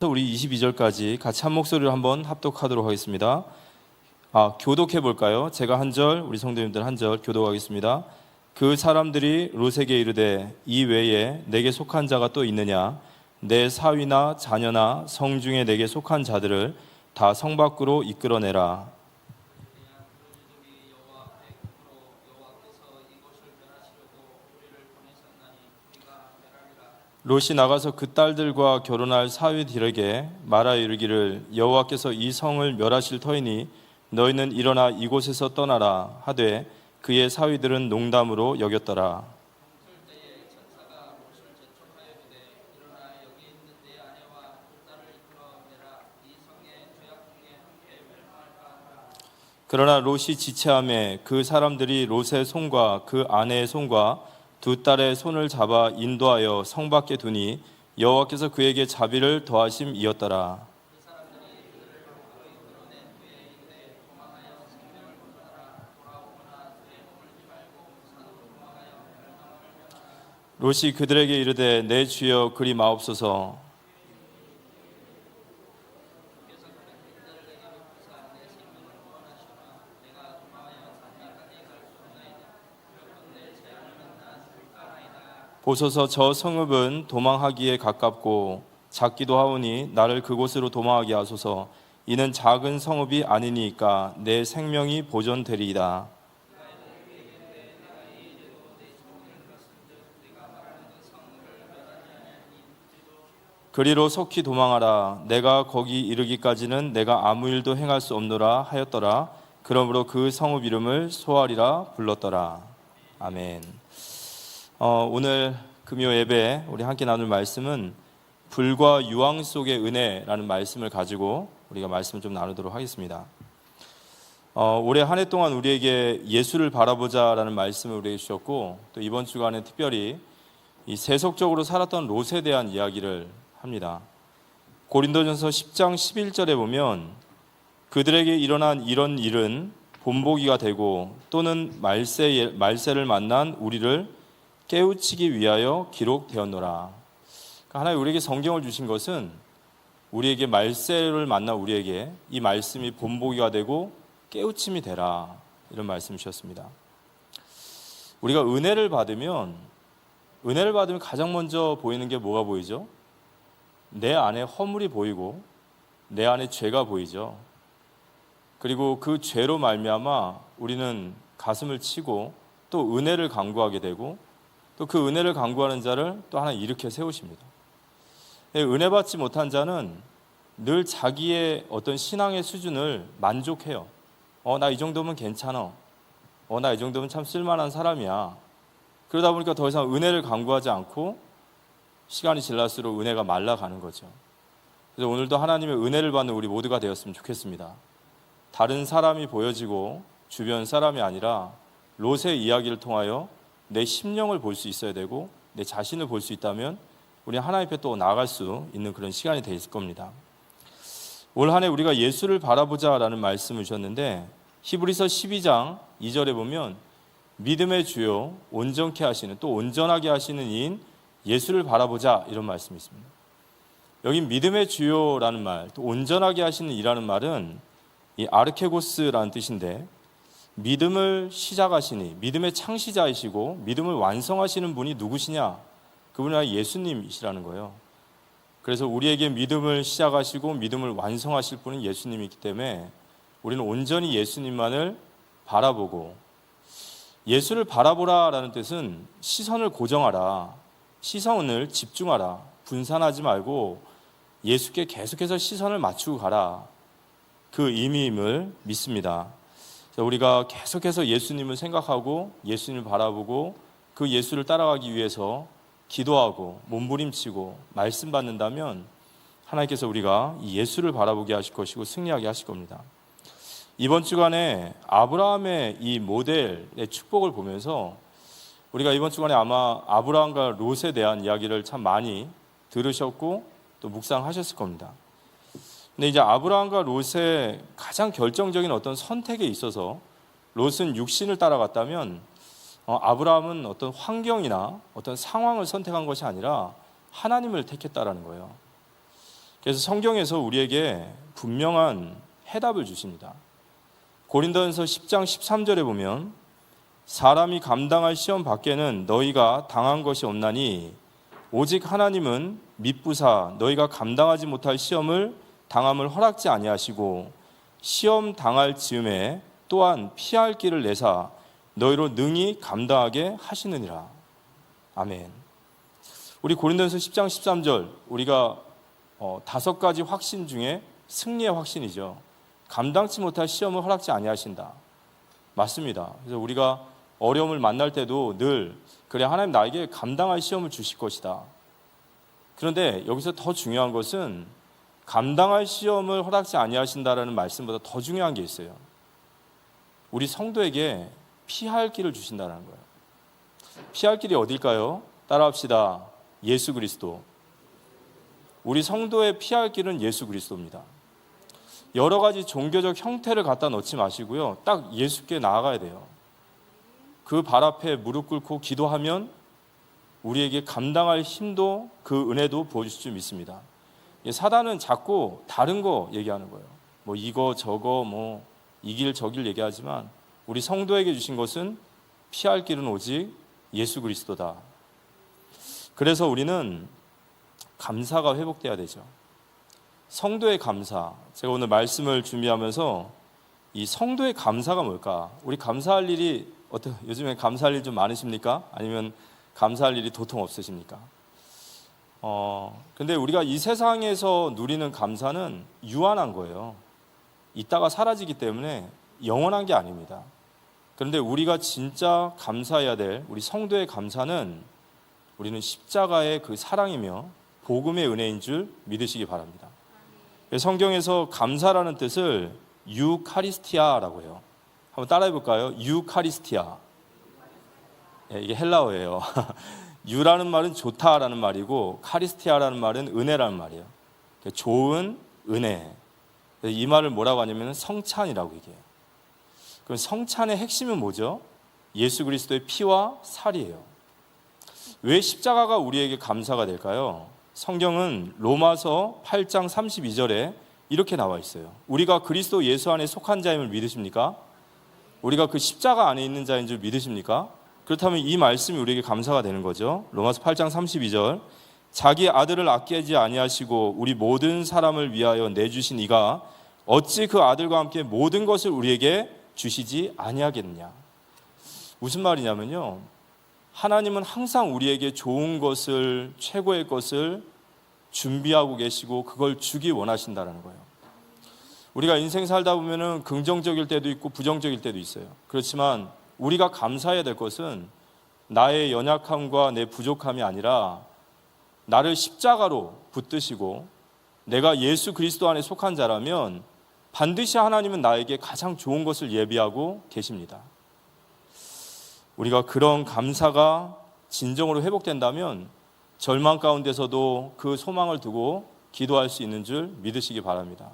우리 22절까지 같이 한 목소리로 한번 합독하도록 하겠습니다. 교독해 볼까요? 제가 한 절, 우리 성도님들 한 절 교독하겠습니다. 그 사람들이 롯에게 이르되 이 외에 내게 속한 자가 또 있느냐? 내 사위나 자녀나 성중에 내게 속한 자들을 다 성 밖으로 이끌어내라. 롯이 나가서 그 딸들과 결혼할 사위들에게 말하여 이르기를 여호와께서 이 성을 멸하실 터이니 너희는 일어나 이곳에서 떠나라 하되 그의 사위들은 농담으로 여겼더라. 그러나 롯이 지체하매 그 사람들이 롯의 손과 그 아내의 손과 두 딸의 손을 잡아 인도하여 성 밖에 두니 여호와께서 그에게 자비를 더하심이었더라. 롯이 그들에게 이르되 내 주여 그리 마옵소서. 보소서 저 성읍은 도망하기에 가깝고 작기도 하오니 나를 그곳으로 도망하게 하소서. 이는 작은 성읍이 아니니까 내 생명이 보존되리이다. 그리로 속히 도망하라. 내가 거기 이르기까지는 내가 아무 일도 행할 수 없노라 하였더라. 그러므로 그 성읍 이름을 소알이라 불렀더라. 아멘. 오늘 금요 예배 우리 함께 나눌 말씀은 불과 유황 속의 은혜라는 말씀을 가지고 우리가 말씀을 좀 나누도록 하겠습니다. 올해 한 해 동안 우리에게 예수를 바라보자라는 말씀을 우리에게 주셨고, 또 이번 주간에 특별히 이 세속적으로 살았던 롯에 대한 이야기를 합니다. 고린도전서 10장 11절에 보면 그들에게 일어난 이런 일은 본보기가 되고 또는 말세를 만난 우리를 깨우치기 위하여 기록되었노라. 그러니까 하나님 우리에게 성경을 주신 것은 우리에게 말세를 만난 우리에게 이 말씀이 본보기가 되고 깨우침이 되라, 이런 말씀 주셨습니다. 우리가 은혜를 받으면 가장 먼저 보이는 게 뭐가 보이죠? 내 안에 허물이 보이고 내 안에 죄가 보이죠. 그리고 그 죄로 말미암아 우리는 가슴을 치고 또 은혜를 간구하게 되고 또 그 은혜를 간구하는 자를 또 하나 일으켜 세우십니다. 은혜 받지 못한 자는 늘 자기의 어떤 신앙의 수준을 만족해요. 나 이 정도면 괜찮아. 나 이 정도면 참 쓸만한 사람이야. 그러다 보니까 더 이상 은혜를 간구하지 않고 시간이 지날수록 은혜가 말라가는 거죠. 그래서 오늘도 하나님의 은혜를 받는 우리 모두가 되었으면 좋겠습니다. 다른 사람이 보여지고 주변 사람이 아니라 롯의 이야기를 통하여 내 심령을 볼 수 있어야 되고 내 자신을 볼 수 있다면 우리 하나님 앞에 또 나아갈 수 있는 그런 시간이 될 겁니다. 올 한 해 우리가 예수를 바라보자라는 말씀을 주셨는데 히브리서 12장 2절에 보면 믿음의 주요 온전케 하시는 또 온전하게 하시는 이인 예수를 바라보자, 이런 말씀이 있습니다. 여기 믿음의 주요라는 말, 또 온전하게 하시는 이라는 말은 이 아르케고스라는 뜻인데 믿음을 시작하시니 믿음의 창시자이시고 믿음을 완성하시는 분이 누구시냐? 그분이 예수님이시라는 거예요. 그래서 우리에게 믿음을 시작하시고 믿음을 완성하실 분은 예수님이기 때문에 우리는 온전히 예수님만을 바라보고, 예수를 바라보라라는 뜻은 시선을 고정하라, 시선을 집중하라, 분산하지 말고 예수께 계속해서 시선을 맞추고 가라, 그 의미임을 믿습니다. 우리가 계속해서 예수님을 생각하고 예수님을 바라보고 그 예수를 따라가기 위해서 기도하고 몸부림치고 말씀 받는다면 하나님께서 우리가 이 예수를 바라보게 하실 것이고 승리하게 하실 겁니다. 이번 주간에 아브라함의 이 모델의 축복을 보면서 우리가 이번 주간에 아마 아브라함과 롯에 대한 이야기를 참 많이 들으셨고 또 묵상하셨을 겁니다. 근데 이제 아브라함과 롯의 가장 결정적인 어떤 선택에 있어서 롯은 육신을 따라갔다면 아브라함은 어떤 환경이나 어떤 상황을 선택한 것이 아니라 하나님을 택했다라는 거예요. 그래서 성경에서 우리에게 분명한 해답을 주십니다. 고린도전서 10장 13절에 보면 사람이 감당할 시험 밖에는 너희가 당한 것이 없나니 오직 하나님은 미쁘사 너희가 감당하지 못할 시험을 당함을 허락지 아니하시고 시험 당할 즈음에 또한 피할 길을 내사 너희로 능히 감당하게 하시느니라. 아멘. 우리 고린도전서 10장 13절 우리가 5가지 확신 중에 승리의 확신이죠. 감당치 못할 시험을 허락지 아니하신다. 맞습니다. 그래서 우리가 어려움을 만날 때도 늘 그래 하나님 나에게 감당할 시험을 주실 것이다. 그런데 여기서 더 중요한 것은 감당할 시험을 허락지 아니하신다라는 말씀보다 더 중요한 게 있어요. 우리 성도에게 피할 길을 주신다는 거예요. 피할 길이 어딜까요? 따라합시다. 예수 그리스도. 우리 성도의 피할 길은 예수 그리스도입니다. 여러 가지 종교적 형태를 갖다 넣지 마시고요. 딱 예수께 나아가야 돼요. 그 발 앞에 무릎 꿇고 기도하면 우리에게 감당할 힘도 그 은혜도 부어주실 줄 믿습니다. 사단은 자꾸 다른 거 얘기하는 거예요. 뭐 이거 저거 뭐 이 길 저 길 얘기하지만 우리 성도에게 주신 것은 피할 길은 오직 예수 그리스도다. 그래서 우리는 감사가 회복돼야 되죠. 성도의 감사. 제가 오늘 말씀을 준비하면서 이 성도의 감사가 뭘까? 우리 감사할 일이 요즘에 감사할 일 좀 많으십니까? 아니면 감사할 일이 도통 없으십니까? 근데 우리가 이 세상에서 누리는 감사는 유한한 거예요. 이따가 사라지기 때문에 영원한 게 아닙니다. 그런데 우리가 진짜 감사해야 될 우리 성도의 감사는 우리는 십자가의 그 사랑이며 복음의 은혜인 줄 믿으시기 바랍니다. 성경에서 감사라는 뜻을 유카리스티아라고 해요. 한번 따라해 볼까요? 유카리스티아. 이게 헬라어예요. 유라는 말은 좋다라는 말이고 카리스티아라는 말은 은혜라는 말이에요. 좋은 은혜. 이 말을 뭐라고 하냐면 성찬이라고 얘기해요. 그럼 성찬의 핵심은 뭐죠? 예수 그리스도의 피와 살이에요. 왜 십자가가 우리에게 감사가 될까요? 성경은 로마서 8장 32절에 이렇게 나와 있어요. 우리가 그리스도 예수 안에 속한 자임을 믿으십니까? 우리가 그 십자가 안에 있는 자인 줄 믿으십니까? 그렇다면 이 말씀이 우리에게 감사가 되는 거죠. 로마서 8장 32절 자기 아들을 아끼지 아니하시고 우리 모든 사람을 위하여 내주신 이가 어찌 그 아들과 함께 모든 것을 우리에게 주시지 아니하겠느냐. 무슨 말이냐면요, 하나님은 항상 우리에게 좋은 것을, 최고의 것을 준비하고 계시고 그걸 주기 원하신다는 거예요. 우리가 인생 살다 보면은 긍정적일 때도 있고 부정적일 때도 있어요. 그렇지만 우리가 감사해야 될 것은 나의 연약함과 내 부족함이 아니라 나를 십자가로 붙드시고 내가 예수 그리스도 안에 속한 자라면 반드시 하나님은 나에게 가장 좋은 것을 예비하고 계십니다. 우리가 그런 감사가 진정으로 회복된다면 절망 가운데서도 그 소망을 두고 기도할 수 있는 줄 믿으시기 바랍니다.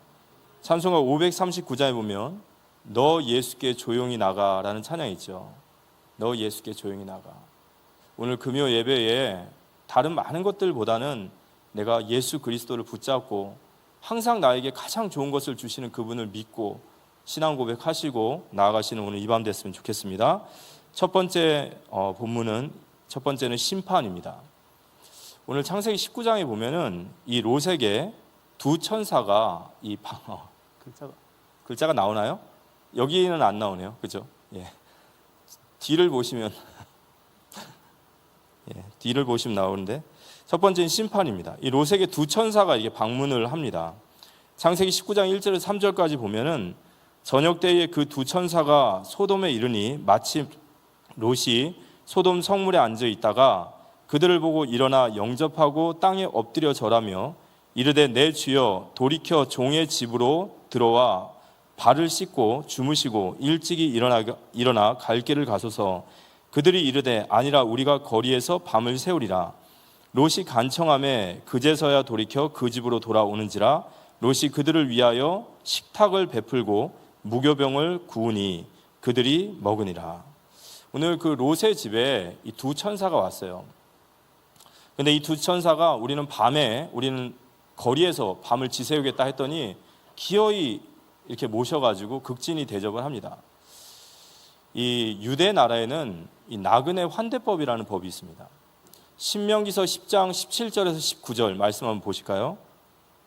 찬송가 539장에 보면 너 예수께 조용히 나가라는 찬양이 있죠. 너 예수께 조용히 나가. 오늘 금요 예배에 다른 많은 것들보다는 내가 예수 그리스도를 붙잡고 항상 나에게 가장 좋은 것을 주시는 그분을 믿고 신앙 고백하시고 나아가시는 오늘 이 밤 됐으면 좋겠습니다. 첫 번째는 심판입니다. 오늘 창세기 19장에 보면은 이 롯에게 두 천사가 글자가 나오나요? 여기는 안 나오네요. 그죠? 예. 뒤를 보시면 뒤를 보시면 나오는데 첫 번째는 심판입니다. 이 롯에게 두 천사가 이게 방문을 합니다. 창세기 19장 1절에서 3절까지 보면은 저녁 때에 그 두 천사가 소돔에 이르니 마침 롯이 소돔 성물에 앉아 있다가 그들을 보고 일어나 영접하고 땅에 엎드려 절하며 이르되 내 주여 돌이켜 종의 집으로 들어와 발을 씻고 주무시고 일찍이 일어나 갈 길을 가소서. 그들이 이르되 아니라 우리가 거리에서 밤을 새우리라. 롯이 간청하매 그제서야 돌이켜 그 집으로 돌아오는지라. 롯이 그들을 위하여 식탁을 베풀고 무교병을 구우니 그들이 먹으니라. 오늘 그 롯의 집에 이 두 천사가 왔어요. 근데 이 두 천사가 우리는 거리에서 밤을 지새우겠다 했더니 기어이 이렇게 모셔가지고 극진히 대접을 합니다. 이 유대 나라에는 이 나그네 환대법이라는 법이 있습니다. 신명기서 10장 17절에서 19절 말씀 한번 보실까요?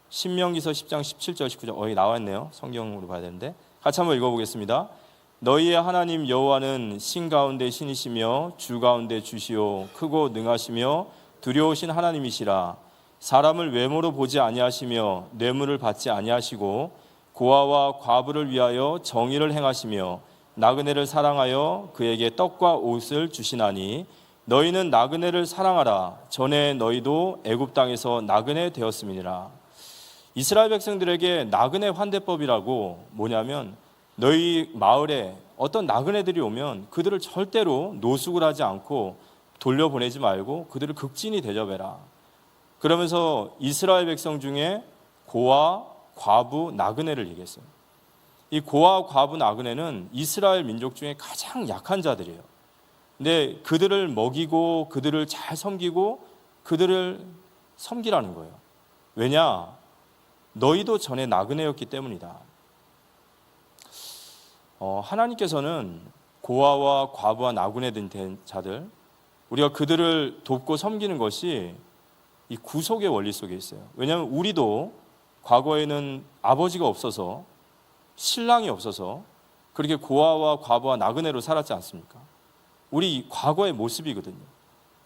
신명기서 10장 17절 19절 여기 나와 있네요. 성경으로 봐야 되는데 같이 한번 읽어보겠습니다. 너희의 하나님 여호와는 신 가운데 신이시며 주 가운데 주시오 크고 능하시며 두려우신 하나님이시라. 사람을 외모로 보지 아니하시며 뇌물을 받지 아니하시고 고아와 과부를 위하여 정의를 행하시며 나그네를 사랑하여 그에게 떡과 옷을 주시나니 너희는 나그네를 사랑하라. 전에 너희도 애굽 땅에서 나그네 되었음이니라. 이스라엘 백성들에게 나그네 환대법이라고 뭐냐면 너희 마을에 어떤 나그네들이 오면 그들을 절대로 노숙을 하지 않고 돌려보내지 말고 그들을 극진히 대접해라. 그러면서 이스라엘 백성 중에 고아, 과부, 나그네를 얘기했어요. 이 고아, 과부, 나그네는 이스라엘 민족 중에 가장 약한 자들이에요. 근데 그들을 먹이고 그들을 잘 섬기고 그들을 섬기라는 거예요. 왜냐? 너희도 전에 나그네였기 때문이다. 하나님께서는 고아와 과부와 나그네 된 자들, 우리가 그들을 돕고 섬기는 것이 이 구속의 원리 속에 있어요. 왜냐하면 우리도 과거에는 아버지가 없어서 신랑이 없어서 그렇게 고아와 과부와 나그네로 살았지 않습니까? 우리 과거의 모습이거든요.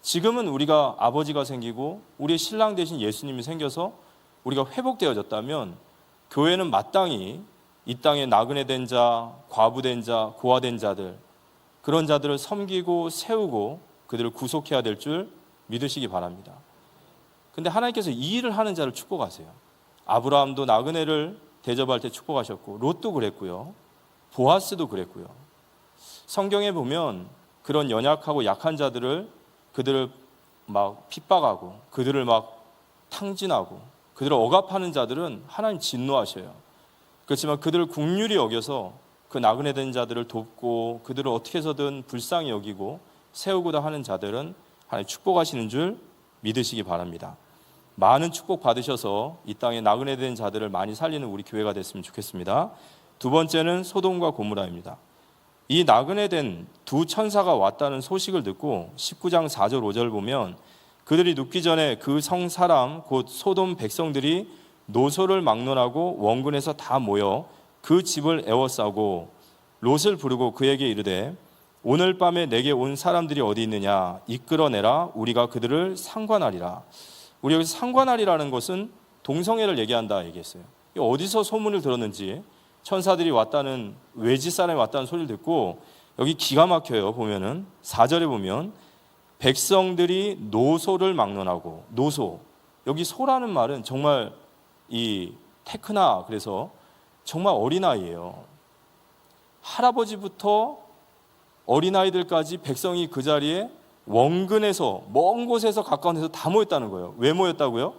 지금은 우리가 아버지가 생기고 우리의 신랑 대신 예수님이 생겨서 우리가 회복되어졌다면 교회는 마땅히 이 땅에 나그네 된 자, 과부된 자, 고아된 자들 그런 자들을 섬기고 세우고 그들을 구속해야 될 줄 믿으시기 바랍니다. 근데 하나님께서 이 일을 하는 자를 축복하세요. 아브라함도 나그네를 대접할 때 축복하셨고 롯도 그랬고요. 보아스도 그랬고요. 성경에 보면 그런 연약하고 약한 자들을 그들을 막 핍박하고 그들을 막 탕진하고 그들을 억압하는 자들은 하나님 진노하셔요. 그렇지만 그들을 긍휼히 여겨서 그 나그네 된 자들을 돕고 그들을 어떻게 해서든 불쌍히 여기고 세우고자 하는 자들은 하나님 축복하시는 줄 믿으시기 바랍니다. 많은 축복 받으셔서 이 땅에 나그네 된 자들을 많이 살리는 우리 교회가 됐으면 좋겠습니다. 두 번째는 소돔과 고모라입니다. 이 나그네 된 두 천사가 왔다는 소식을 듣고 19장 4절 5절 보면 그들이 눕기 전에 그 성 사람 곧 소돔 백성들이 노소를 막론하고 원군에서 다 모여 그 집을 에워싸고 롯을 부르고 그에게 이르되 오늘 밤에 내게 온 사람들이 어디 있느냐 이끌어내라 우리가 그들을 상관하리라. 우리 여기서 상관하리라는 것은 동성애를 얘기한다 얘기했어요. 어디서 소문을 들었는지 천사들이 왔다는 외지 사람이 왔다는 소리를 듣고 여기 기가 막혀요. 보면은 4절에 보면 백성들이 노소를 막론하고 노소 여기 소라는 말은 정말 이 테크나 그래서 정말 어린아이예요. 할아버지부터 어린아이들까지 백성이 그 자리에 원근에서 먼 곳에서 가까운 데서 다 모였다는 거예요. 왜 모였다고요?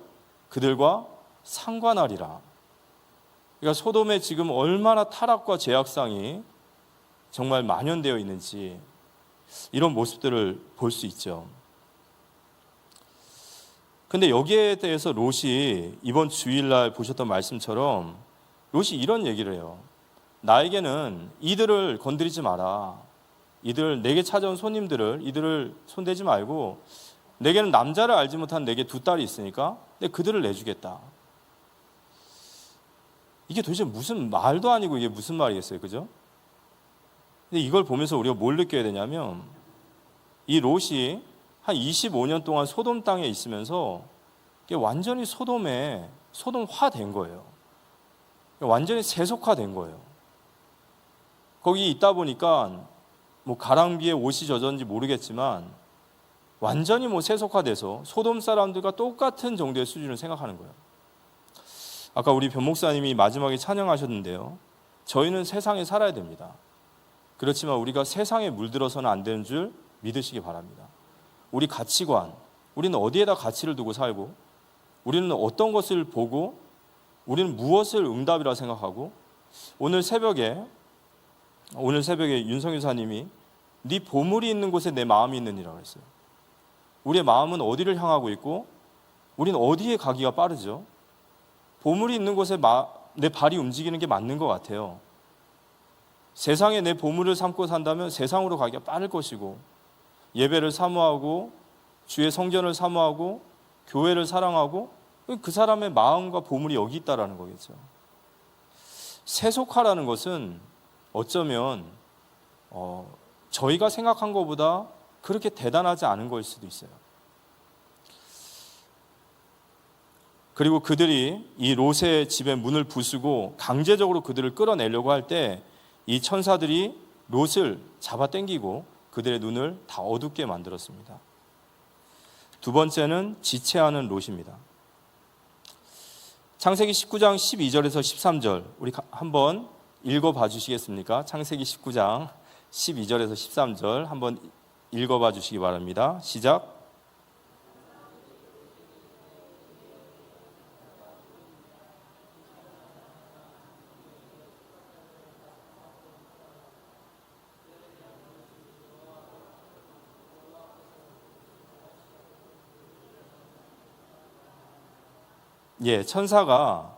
그들과 상관하리라. 그러니까 소돔에 지금 얼마나 타락과 죄악상이 정말 만연되어 있는지 이런 모습들을 볼 수 있죠. 근데 여기에 대해서 롯이 이번 주일날 보셨던 말씀처럼 롯이 이런 얘기를 해요. 나에게는 이들을 건드리지 마라. 이들 내게 찾아온 손님들을 이들을 손대지 말고 내게는 남자를 알지 못한 내게 두 딸이 있으니까 내가 그들을 내주겠다. 이게 도대체 무슨 말도 아니고 이게 무슨 말이겠어요, 그죠? 근데 이걸 보면서 우리가 뭘 느껴야 되냐면 이 롯이 한 25년 동안 소돔 땅에 있으면서 완전히 소돔화된 거예요. 완전히 세속화된 거예요. 거기 있다 보니까 뭐 가랑비에 옷이 젖었는지 모르겠지만 완전히 세속화돼서 소돔 사람들과 똑같은 정도의 수준을 생각하는 거예요. 아까 우리 변 목사님이 마지막에 찬양하셨는데요. 저희는 세상에 살아야 됩니다. 그렇지만 우리가 세상에 물들어서는 안 되는 줄 믿으시기 바랍니다. 우리 가치관, 우리는 어디에다 가치를 두고 살고 우리는 어떤 것을 보고 우리는 무엇을 응답이라 생각하고 오늘 새벽에 윤성유 사님이 네 보물이 있는 곳에 내 마음이 있느니라고 했어요. 우리의 마음은 어디를 향하고 있고 우리는 어디에 가기가 빠르죠? 보물이 있는 곳에 내 발이 움직이는 게 맞는 것 같아요. 세상에 내 보물을 삼고 산다면 세상으로 가기가 빠를 것이고, 예배를 사모하고 주의 성전을 사모하고 교회를 사랑하고, 그 사람의 마음과 보물이 여기 있다라는 거겠죠. 세속화라는 것은 어쩌면 저희가 생각한 것보다 그렇게 대단하지 않은 걸 수도 있어요. 그리고 그들이 이 롯의 집의 문을 부수고 강제적으로 그들을 끌어내려고 할 때 이 천사들이 롯을 잡아당기고 그들의 눈을 다 어둡게 만들었습니다. 두 번째는 지체하는 롯입니다. 창세기 19장 12절에서 13절 우리 한번 읽어봐 주시겠습니까? 창세기 19장 12절에서 13절 한번 읽어봐 주시기 바랍니다. 시작. 천사가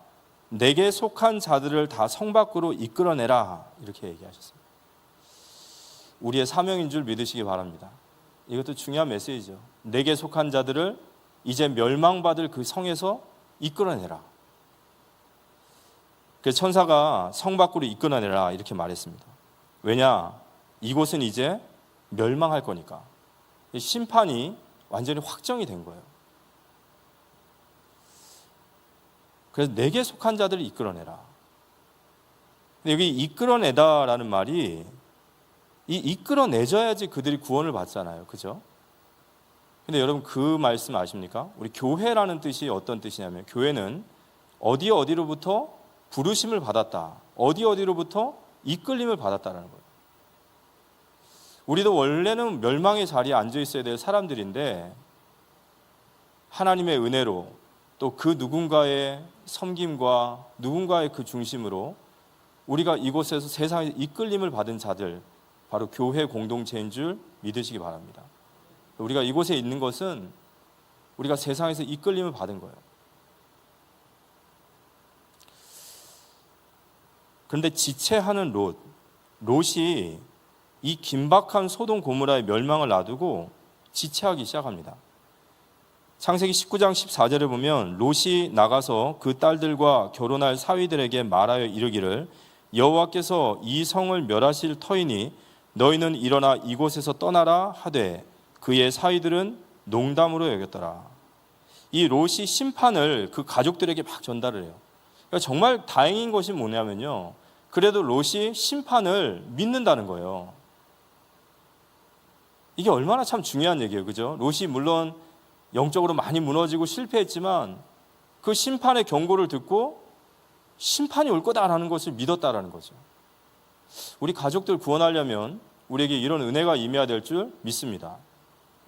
내게 속한 자들을 다 성 밖으로 이끌어내라 이렇게 얘기하셨습니다. 우리의 사명인 줄 믿으시기 바랍니다. 이것도 중요한 메시지죠. 내게 속한 자들을 이제 멸망받을 그 성에서 이끌어내라. 그래서 천사가 성 밖으로 이끌어내라 이렇게 말했습니다. 왜냐? 이곳은 이제 멸망할 거니까. 심판이 완전히 확정이 된 거예요. 그래서 내게 속한 자들을 이끌어내라. 근데 여기 이끌어내다라는 말이 이끌어내줘야지 그들이 구원을 받잖아요. 그죠? 근데 여러분 그 말씀 아십니까? 우리 교회라는 뜻이 어떤 뜻이냐면 교회는 어디로부터 부르심을 받았다. 어디로부터 이끌림을 받았다라는 거예요. 우리도 원래는 멸망의 자리에 앉아 있어야 될 사람들인데 하나님의 은혜로 또 그 누군가의 섬김과 누군가의 그 중심으로 우리가 이곳에서 세상에 이끌림을 받은 자들, 바로 교회 공동체인 줄 믿으시기 바랍니다. 우리가 이곳에 있는 것은 우리가 세상에서 이끌림을 받은 거예요. 그런데 지체하는 롯이 이 긴박한 소돔 고모라의 멸망을 놔두고 지체하기 시작합니다. 창세기 19장 14절에 보면 롯이 나가서 그 딸들과 결혼할 사위들에게 말하여 이르기를 여호와께서 이 성을 멸하실 터이니 너희는 일어나 이곳에서 떠나라 하되 그의 사위들은 농담으로 여겼더라. 이 롯이 심판을 그 가족들에게 막 전달을 해요. 그러니까 정말 다행인 것이 뭐냐면요, 그래도 롯이 심판을 믿는다는 거예요. 이게 얼마나 참 중요한 얘기예요. 그죠? 롯이 물론 영적으로 많이 무너지고 실패했지만 그 심판의 경고를 듣고 심판이 올 거다라는 것을 믿었다라는 거죠. 우리 가족들 구원하려면 우리에게 이런 은혜가 임해야 될 줄 믿습니다.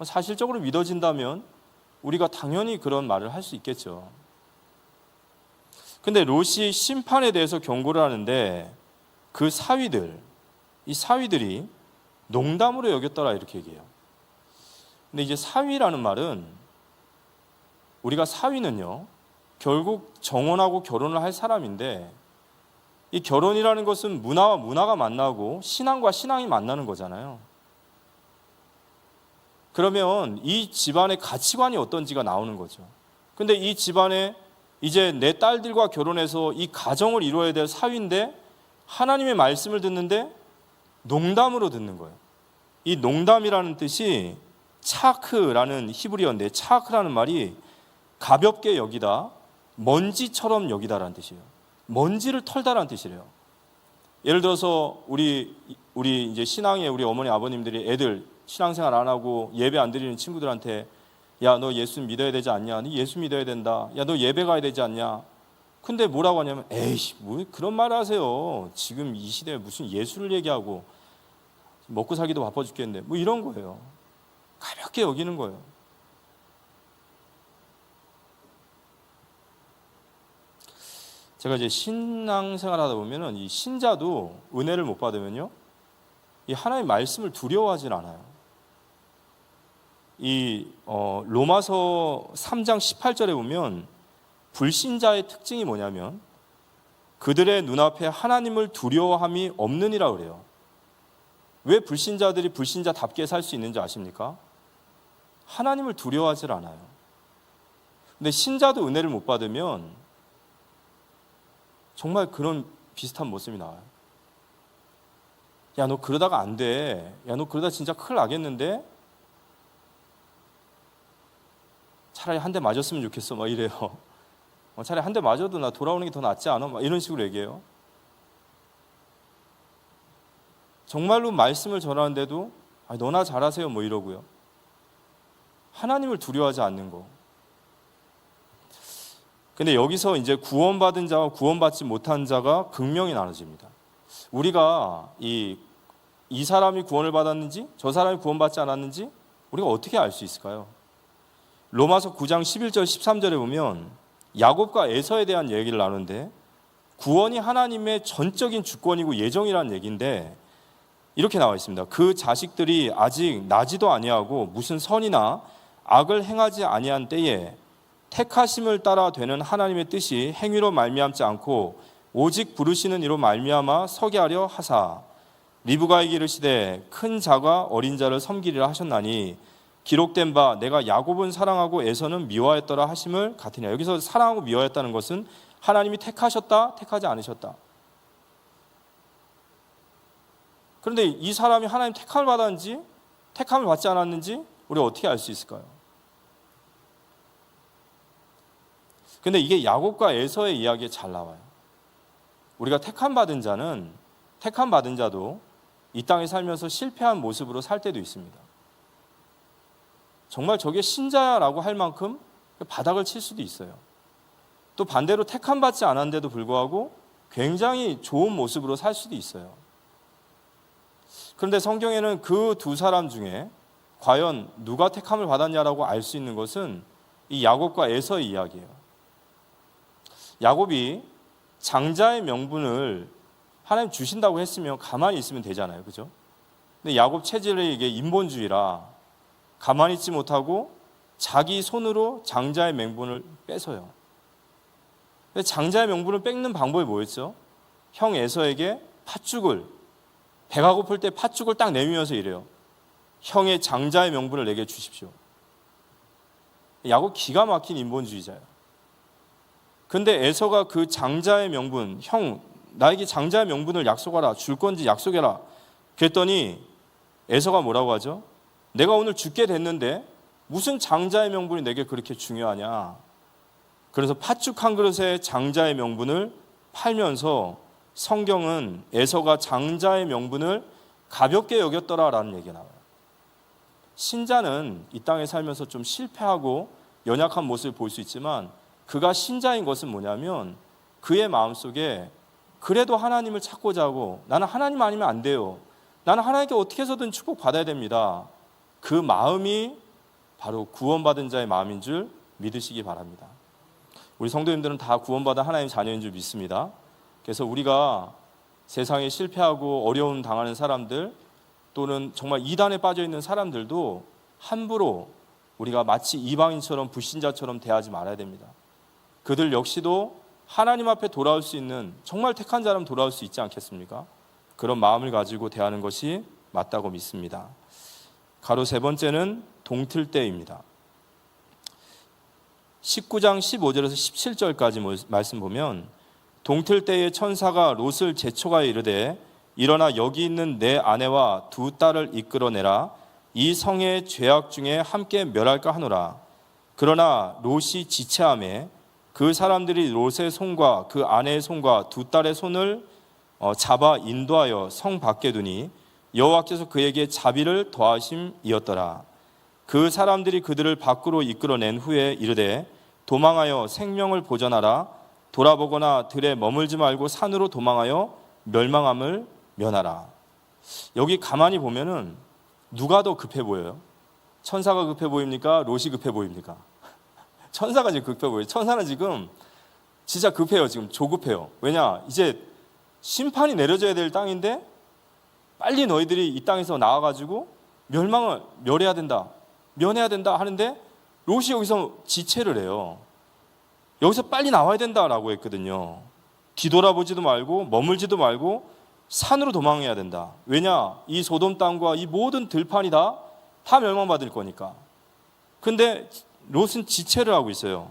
사실적으로 믿어진다면 우리가 당연히 그런 말을 할 수 있겠죠. 근데 롯이 심판에 대해서 경고를 하는데 그 이 사위들이 농담으로 여겼더라 이렇게 얘기해요. 근데 이제 사위라는 말은 우리가 사위는요 결국 정혼하고 결혼을 할 사람인데 이 결혼이라는 것은 문화와 문화가 만나고 신앙과 신앙이 만나는 거잖아요. 그러면 이 집안의 가치관이 어떤지가 나오는 거죠. 근데 이 집안에 이제 내 딸들과 결혼해서 이 가정을 이루어야 될 사위인데 하나님의 말씀을 듣는데 농담으로 듣는 거예요. 이 농담이라는 뜻이 차크라는 히브리어인데 차크라는 말이 가볍게 여기다, 먼지처럼 여기다라는 뜻이에요. 먼지를 털다라는 뜻이래요. 예를 들어서 우리 이제 신앙에 우리 어머니 아버님들이 애들 신앙생활 안 하고 예배 안 드리는 친구들한테 야, 너 예수 믿어야 되지 않냐? 너 예수 믿어야 된다. 야, 너 예배 가야 되지 않냐? 근데 뭐라고 하냐면 에이씨, 뭐 그런 말 하세요. 지금 이 시대에 무슨 예수를 얘기하고 먹고 살기도 바빠 죽겠는데 뭐 이런 거예요. 가볍게 여기는 거예요. 제가 이제 신앙생활 하다 보면은 이 신자도 은혜를 못 받으면요, 이 하나님의 말씀을 두려워하진 않아요. 이 로마서 3장 18절에 보면 불신자의 특징이 뭐냐면 그들의 눈앞에 하나님을 두려워함이 없느니라 그래요. 왜 불신자들이 불신자답게 살 수 있는지 아십니까? 하나님을 두려워하질 않아요. 근데 신자도 은혜를 못 받으면 정말 그런 비슷한 모습이 나와요. 야, 너 그러다가 안 돼. 야, 너 그러다 진짜 큰일 나겠는데? 차라리 한 대 맞았으면 좋겠어. 막 이래요. 차라리 한 대 맞아도 나 돌아오는 게 더 낫지 않아? 막 이런 식으로 얘기해요. 정말로 말씀을 전하는데도 너나 잘하세요 뭐 이러고요. 하나님을 두려워하지 않는 거. 근데 여기서 이제 구원받은 자와 구원받지 못한 자가 극명히 나눠집니다. 우리가 이 사람이 구원을 받았는지 저 사람이 구원받지 않았는지 우리가 어떻게 알 수 있을까요? 로마서 9장 11절 13절에 보면 야곱과 에서에 대한 얘기를 나누는데 구원이 하나님의 전적인 주권이고 예정이라는 얘기인데 이렇게 나와 있습니다. 그 자식들이 아직 나지도 아니하고 무슨 선이나 악을 행하지 아니한 때에 택하심을 따라 되는 하나님의 뜻이 행위로 말미암지 않고 오직 부르시는 이로 말미암아 서게 하려 하사 리브가에게 이르시되 큰 자가 어린 자를 섬기리라 하셨나니 기록된 바 내가 야곱은 사랑하고 에서는 미워하였더라 하심을 같으냐. 여기서 사랑하고 미워하였다는 것은 하나님이 택하셨다, 택하지 않으셨다. 그런데 이 사람이 하나님 택함을 받았는지 택함을 받지 않았는지 우리가 어떻게 알 수 있을까요? 근데 이게 야곱과 에서의 이야기에 잘 나와요. 우리가 택함 받은 자는 택함 받은 자도 이 땅에 살면서 실패한 모습으로 살 때도 있습니다. 정말 저게 신자야라고 할 만큼 바닥을 칠 수도 있어요. 또 반대로 택함 받지 않았는데도 불구하고 굉장히 좋은 모습으로 살 수도 있어요. 그런데 성경에는 그 두 사람 중에 과연 누가 택함을 받았냐라고 알 수 있는 것은 이 야곱과 에서의 이야기예요. 야곱이 장자의 명분을 하나님 주신다고 했으면 가만히 있으면 되잖아요. 그죠? 근데 야곱 체질이 이게 인본주의라 가만히 있지 못하고 자기 손으로 장자의 명분을 뺏어요. 근데 장자의 명분을 뺏는 방법이 뭐였죠? 형 에서에게 팥죽을, 배가 고플 때 팥죽을 딱 내밀면서 이래요. 형의 장자의 명분을 내게 주십시오. 야곱 기가 막힌 인본주의자예요. 근데 에서가 그 장자의 명분, 형 나에게 장자의 명분을 약속하라, 줄 건지 약속해라. 그랬더니 에서가 뭐라고 하죠? 내가 오늘 죽게 됐는데 무슨 장자의 명분이 내게 그렇게 중요하냐. 그래서 팥죽 한 그릇에 장자의 명분을 팔면서 성경은 에서가 장자의 명분을 가볍게 여겼더라라는 얘기가 나와요. 신자는 이 땅에 살면서 좀 실패하고 연약한 모습을 볼 수 있지만 그가 신자인 것은 뭐냐면 그의 마음속에 그래도 하나님을 찾고자 하고 나는 하나님 아니면 안 돼요. 나는 하나님께 어떻게 해서든 축복받아야 됩니다. 그 마음이 바로 구원받은 자의 마음인 줄 믿으시기 바랍니다. 우리 성도님들은 다 구원받은 하나님의 자녀인 줄 믿습니다. 그래서 우리가 세상에 실패하고 어려움 당하는 사람들 또는 정말 이단에 빠져 있는 사람들도 함부로 우리가 마치 이방인처럼 불신자처럼 대하지 말아야 됩니다. 그들 역시도 하나님 앞에 돌아올 수 있는 정말 택한 자라면 돌아올 수 있지 않겠습니까? 그런 마음을 가지고 대하는 것이 맞다고 믿습니다. 가로 세 번째는 동틀때입니다. 19장 15절에서 17절까지 말씀 보면 동틀때에 천사가 롯을 재촉하여 이르되 일어나 여기 있는 내 아내와 두 딸을 이끌어내라. 이 성의 죄악 중에 함께 멸할까 하노라. 그러나 롯이 지체하매 그 사람들이 롯의 손과 그 아내의 손과 두 딸의 손을 잡아 인도하여 성 밖에 두니 여호와께서 그에게 자비를 더하심이었더라. 그 사람들이 그들을 밖으로 이끌어낸 후에 이르되 도망하여 생명을 보전하라. 돌아보거나 들에 머물지 말고 산으로 도망하여 멸망함을 면하라. 여기 가만히 보면은 누가 더 급해 보여요? 천사가 급해 보입니까? 롯이 급해 보입니까? 천사가 지금 급해 보여요. 천사는 지금 진짜 급해요. 지금 조급해요. 왜냐? 이제 심판이 내려져야 될 땅인데 빨리 너희들이 이 땅에서 나와가지고 멸망을 멸해야 된다, 면해야 된다 하는데 롯이 여기서 지체를 해요. 여기서 빨리 나와야 된다라고 했거든요. 뒤돌아보지도 말고 머물지도 말고 산으로 도망해야 된다. 왜냐? 이 소돔 땅과 이 모든 들판이 다 멸망받을 거니까. 근데 롯은 지체를 하고 있어요.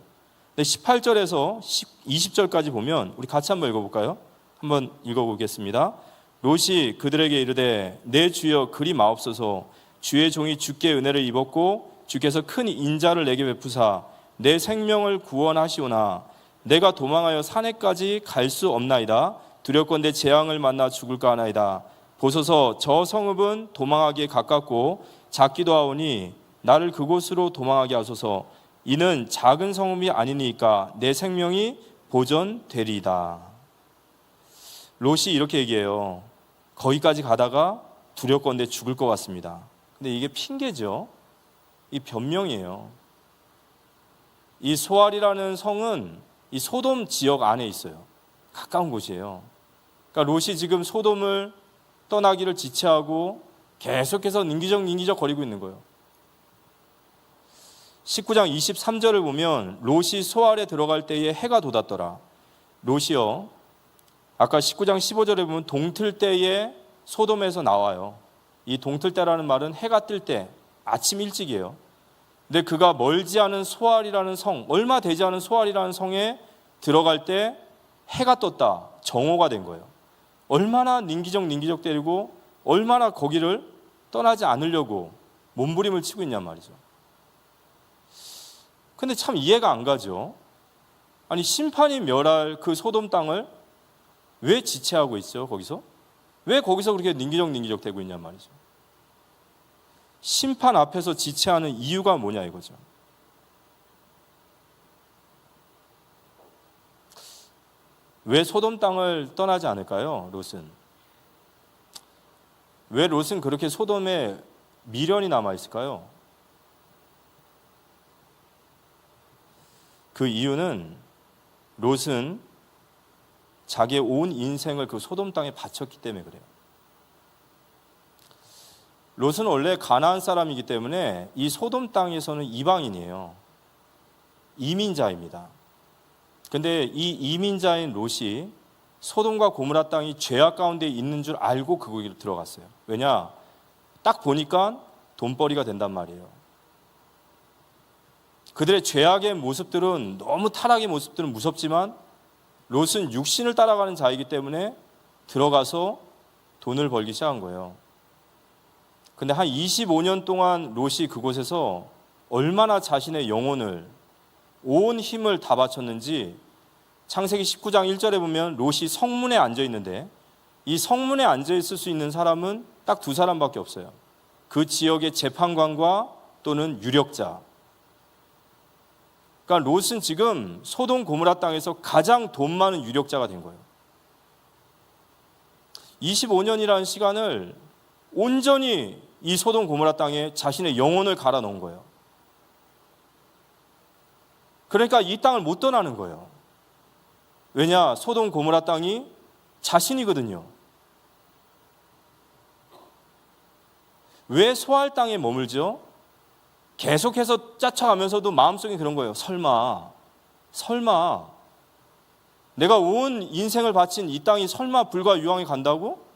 18절에서 20절까지 보면 우리 같이 한번 읽어볼까요? 한번 읽어보겠습니다. 롯이 그들에게 이르되 내 주여 그리 마옵소서. 주의 종이 주께 은혜를 입었고 주께서 큰 인자를 내게 베푸사 내 생명을 구원하시오나 내가 도망하여 산에까지 갈 수 없나이다. 두렵건대 재앙을 만나 죽을까 하나이다. 보소서 저 성읍은 도망하기에 가깝고 작기도 하오니 나를 그곳으로 도망하게 하소서. 이는 작은 성읍이 아니니까 내 생명이 보존되리이다. 롯이 이렇게 얘기해요. 거기까지 가다가 두렵건대 죽을 것 같습니다. 근데 이게 핑계죠. 이 변명이에요. 이 소알이라는 성은 이 소돔 지역 안에 있어요. 가까운 곳이에요. 그러니까 롯이 지금 소돔을 떠나기를 지체하고 계속해서 닌기적 거리고 있는 거예요. 19장 23절을 보면 롯이 소알에 들어갈 때에 해가 돋았더라. 롯이요. 아까 19장 15절에 보면 동틀 때에 소돔에서 나와요. 이 동틀 때라는 말은 해가 뜰 때, 아침 일찍이에요. 근데 그가 멀지 않은 소알이라는 성, 얼마 되지 않은 소알이라는 성에 들어갈 때 해가 떴다. 정오가 된 거예요. 얼마나 닌기적 때리고 얼마나 거기를 떠나지 않으려고 몸부림을 치고 있냔 말이죠. 근데 참 이해가 안 가죠. 아니 심판이 멸할 그 소돔 땅을 왜 지체하고 있죠? 거기서? 왜 거기서 그렇게 닌기적 되고 있냔 말이죠. 심판 앞에서 지체하는 이유가 뭐냐 이거죠. 왜 소돔 땅을 떠나지 않을까요? 롯은. 왜 롯은 그렇게 소돔에 미련이 남아있을까요? 그 이유는 롯은 자기의 온 인생을 그 소돔 땅에 바쳤기 때문에 그래요. 롯은 원래 가나안 사람이기 때문에 이 소돔 땅에서는 이방인이에요. 이민자입니다. 근데 이 이민자인 롯이 소돔과 고모라 땅이 죄악 가운데 있는 줄 알고 거기로 들어갔어요. 왜냐? 딱 보니까 돈벌이가 된단 말이에요. 그들의 죄악의 모습들은 너무 타락의 모습들은 무섭지만 롯은 육신을 따라가는 자이기 때문에 들어가서 돈을 벌기 시작한 거예요. 근데 한 25년 동안 롯이 그곳에서 얼마나 자신의 영혼을 온 힘을 다 바쳤는지 창세기 19장 1절에 보면 롯이 성문에 앉아 있는데 이 성문에 앉아 있을 수 있는 사람은 딱 두 사람밖에 없어요. 그 지역의 재판관과 또는 유력자. 그러니까 롯은 지금 소돔 고모라 땅에서 가장 돈 많은 유력자가 된 거예요. 25년이라는 시간을 온전히 이 소돔 고모라 땅에 자신의 영혼을 갈아 넣은 거예요. 그러니까 이 땅을 못 떠나는 거예요. 왜냐? 소돔 고모라 땅이 자신이거든요. 왜 소알 땅에 머물죠? 계속해서 쫓아가면서도 마음속에 그런 거예요. 설마 내가 온 인생을 바친 이 땅이 설마 불과 유황에 간다고?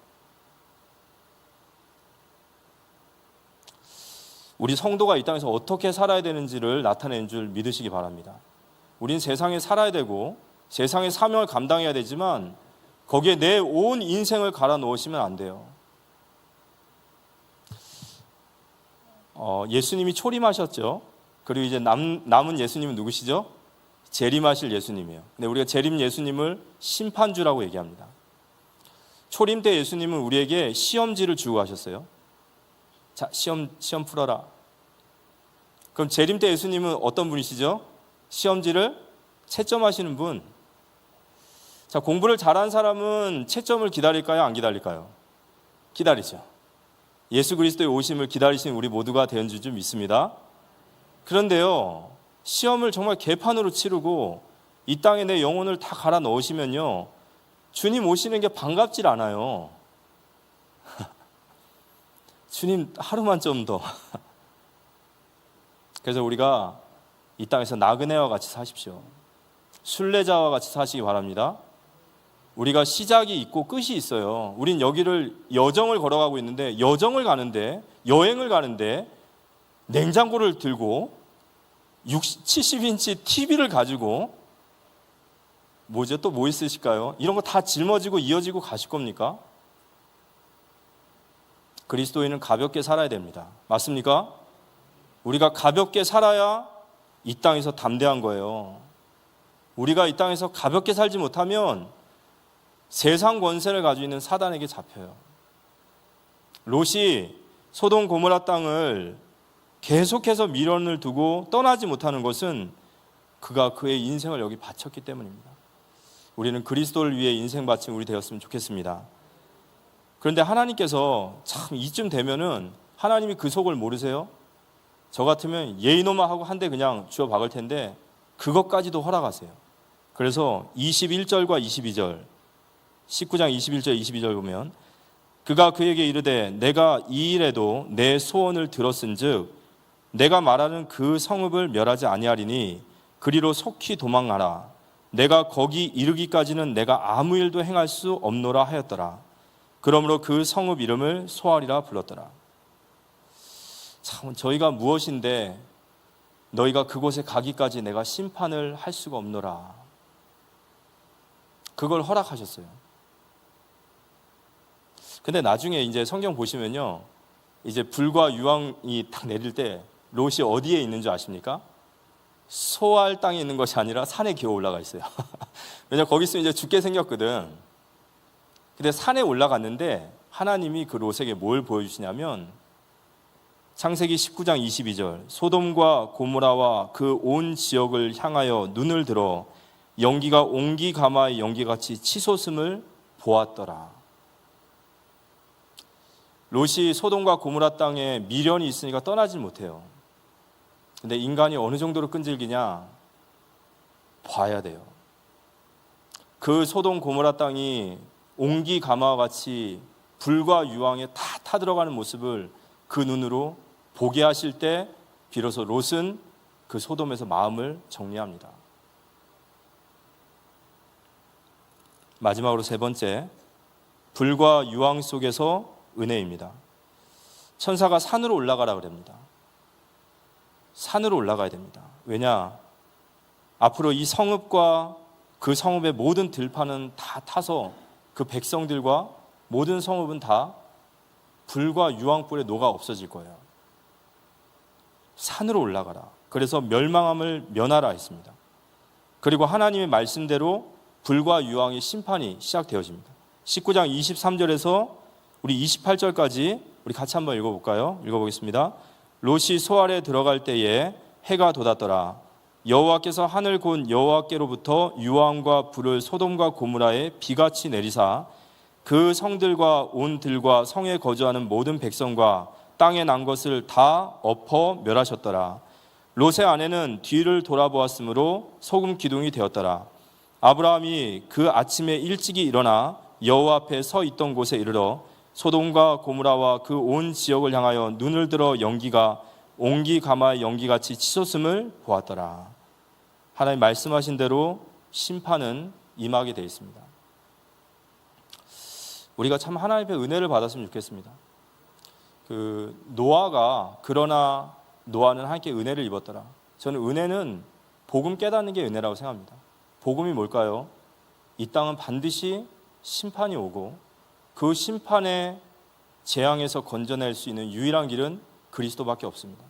우리 성도가 이 땅에서 어떻게 살아야 되는지를 나타내는 줄 믿으시기 바랍니다. 우린 세상에 살아야 되고 세상의 사명을 감당해야 되지만 거기에 내 온 인생을 갈아 넣으시면 안 돼요. 예수님이 초림하셨죠. 그리고 이제 남은 예수님은 누구시죠? 재림하실 예수님이에요. 근데 우리가 재림 예수님을 심판주라고 얘기합니다. 초림 때 예수님은 우리에게 시험지를 주고 가셨어요. 자, 시험 풀어라. 그럼 재림 때 예수님은 어떤 분이시죠? 시험지를 채점하시는 분. 자, 공부를 잘한 사람은 채점을 기다릴까요? 안 기다릴까요? 기다리죠. 예수 그리스도의 오심을 기다리신 우리 모두가 되는 줄 믿습니다. 그런데요, 시험을 정말 개판으로 치르고 이 땅에 내 영혼을 다 갈아 넣으시면요, 주님 오시는 게 반갑질 않아요. 주님 하루만 좀 더. 그래서 우리가 이 땅에서 나그네와 같이 사십시오. 순례자와 같이 사시기 바랍니다. 우리가 시작이 있고 끝이 있어요. 우린 여기를 여정을 걸어가고 있는데 여행을 가는데 냉장고를 들고 70인치 TV를 가지고 또 뭐 있으실까요? 이런 거 다 짊어지고 이어지고 가실 겁니까? 그리스도인은 가볍게 살아야 됩니다. 맞습니까? 우리가 가볍게 살아야 이 땅에서 담대한 거예요. 우리가 이 땅에서 가볍게 살지 못하면 세상 권세를 가지고 있는 사단에게 잡혀요. 롯이 소돔 고모라 땅을 계속해서 미련을 두고 떠나지 못하는 것은 그가 그의 인생을 여기 바쳤기 때문입니다. 우리는 그리스도를 위해 인생 바친 우리 되었으면 좋겠습니다. 그런데 하나님께서 참 이쯤 되면은 하나님이 그 속을 모르세요? 저 같으면 예이노마 하고 한 대 그냥 주워 박을 텐데 그것까지도 허락하세요. 그래서 21절과 22절 19장 21절 22절 보면 그가 그에게 이르되 내가 이 일에도 내 소원을 들었은즉 내가 말하는 그 성읍을 멸하지 아니하리니 그리로 속히 도망하라. 내가 거기 이르기까지는 내가 아무 일도 행할 수 없노라 하였더라. 그러므로 그 성읍 이름을 소알이라 불렀더라. 참 저희가 무엇인데 너희가 그곳에 가기까지 내가 심판을 할 수가 없노라. 그걸 허락하셨어요. 근데 나중에 이제 성경 보시면요, 이제 불과 유황이 딱 내릴 때 롯이 어디에 있는 줄 아십니까? 소알 땅에 있는 것이 아니라 산에 기어 올라가 있어요. 왜냐 거기 있으면 이제 죽게 생겼거든. 근데 산에 올라갔는데 하나님이 그 롯에게 뭘 보여주시냐면 창세기 19장 22절 소돔과 고모라와 그 온 지역을 향하여 눈을 들어 연기가 옹기 가마의 연기같이 치솟음을 보았더라. 롯이 소돔과 고모라 땅에 미련이 있으니까 떠나질 못해요. 근데 인간이 어느 정도로 끈질기냐? 봐야 돼요. 그 소돔 고모라 땅이 옹기 가마와 같이 불과 유황에 다 타들어가는 모습을 그 눈으로 보게 하실 때 비로소 롯은 그 소돔에서 마음을 정리합니다. 마지막으로 세 번째, 불과 유황 속에서 은혜입니다. 천사가 산으로 올라가라 그럽니다. 산으로 올라가야 됩니다. 왜냐? 앞으로 이 성읍과 그 성읍의 모든 들판은 다 타서 그 백성들과 모든 성읍은 다 불과 유황불에 녹아 없어질 거예요. 산으로 올라가라. 그래서 멸망함을 면하라 했습니다. 그리고 하나님의 말씀대로 불과 유황의 심판이 시작되어집니다. 19장 23절에서 우리 28절까지 우리 같이 한번 읽어볼까요? 읽어보겠습니다. 롯이 소알에 들어갈 때에 해가 돋았더라. 여호와께서 하늘 곧 여호와께로부터 유황과 불을 소돔과 고모라에 비같이 내리사 그 성들과 온 들과 성에 거주하는 모든 백성과 땅에 난 것을 다 엎어 멸하셨더라. 롯의 아내는 뒤를 돌아보았으므로 소금 기둥이 되었더라. 아브라함이 그 아침에 일찍이 일어나 여호와 앞에 서 있던 곳에 이르러 소돔과 고모라와 그 온 지역을 향하여 눈을 들어 연기가 옹기 가마의 연기같이 치솟음을 보았더라. 하나님 말씀하신 대로 심판은 임하게 되어 있습니다. 우리가 참 하나님의 은혜를 받았으면 좋겠습니다. 노아가 그러나 노아는 하나님께 은혜를 입었더라. 저는 은혜는 복음 깨닫는 게 은혜라고 생각합니다. 복음이 뭘까요? 이 땅은 반드시 심판이 오고 그 심판의 재앙에서 건져낼 수 있는 유일한 길은 그리스도밖에 없습니다.